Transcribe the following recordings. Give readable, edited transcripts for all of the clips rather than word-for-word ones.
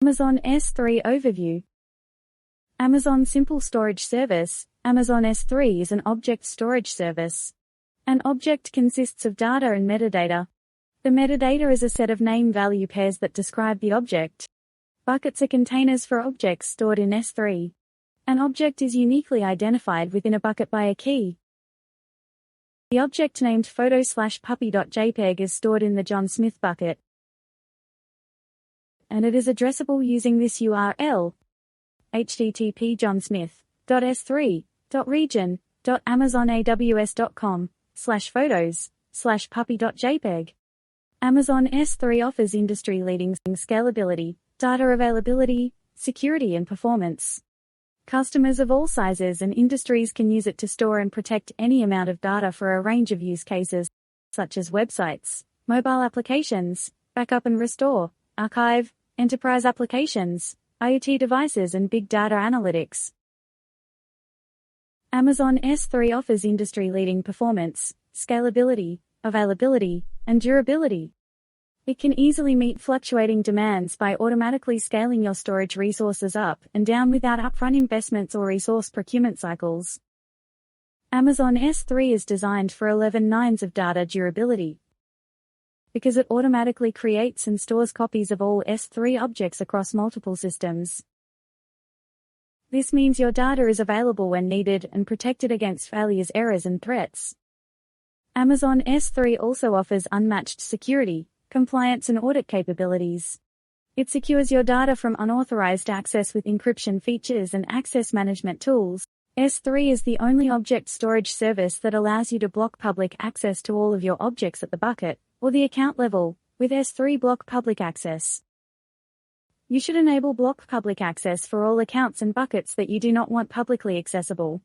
Amazon S3 Overview. Amazon Simple Storage Service. Amazon S3 is an object storage service. An object consists of data and metadata. The metadata is a set of name-value pairs that describe the object. Buckets are containers for objects stored in S3. An object is uniquely identified within a bucket by a key. The object named photo/puppy.jpg is stored in the John Smith bucket, and it is addressable using this URL: http://johnsmith.s3.amazonaws.com/photos/puppy.jpg. Amazon S3 offers industry-leading scalability, data availability, security and performance. Customers of all sizes and industries can use it to store and protect any amount of data for a range of use cases, such as websites, mobile applications, backup and restore, archive, enterprise applications, IoT devices and big data analytics. Amazon S3 offers industry-leading performance, scalability, availability, and durability. It can easily meet fluctuating demands by automatically scaling your storage resources up and down without upfront investments or resource procurement cycles. Amazon S3 is designed for 11 nines of data durability, because it automatically creates and stores copies of all S3 objects across multiple systems. This means your data is available when needed and protected against failures, errors, and threats. Amazon S3 also offers unmatched security, compliance and audit capabilities. It secures your data from unauthorized access with encryption features and access management tools. S3 is the only object storage service that allows you to block public access to all of your objects at the bucket or the account level, with S3 Block Public Access. You should enable block public access for all accounts and buckets that you do not want publicly accessible.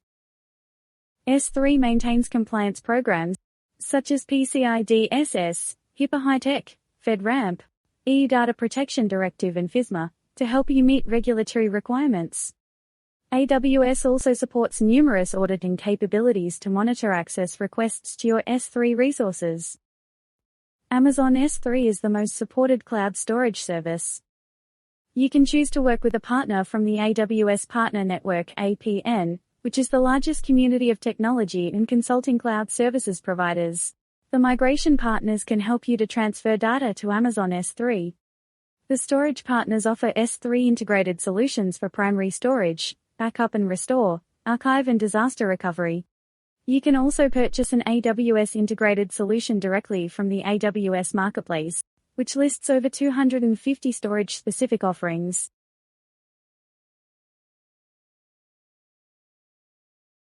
S3 maintains compliance programs, such as PCI DSS, HIPAA High-Tech, FedRAMP, EU Data Protection Directive and FISMA, to help you meet regulatory requirements. AWS also supports numerous auditing capabilities to monitor access requests to your S3 resources. Amazon S3 is the most supported cloud storage service. You can choose to work with a partner from the AWS Partner Network (APN), which is the largest community of technology and consulting cloud services providers. The migration partners can help you to transfer data to Amazon S3. The storage partners offer S3 integrated solutions for primary storage, backup and restore, archive and disaster recovery. You can also purchase an AWS integrated solution directly from the AWS Marketplace, which lists over 250 storage-specific offerings.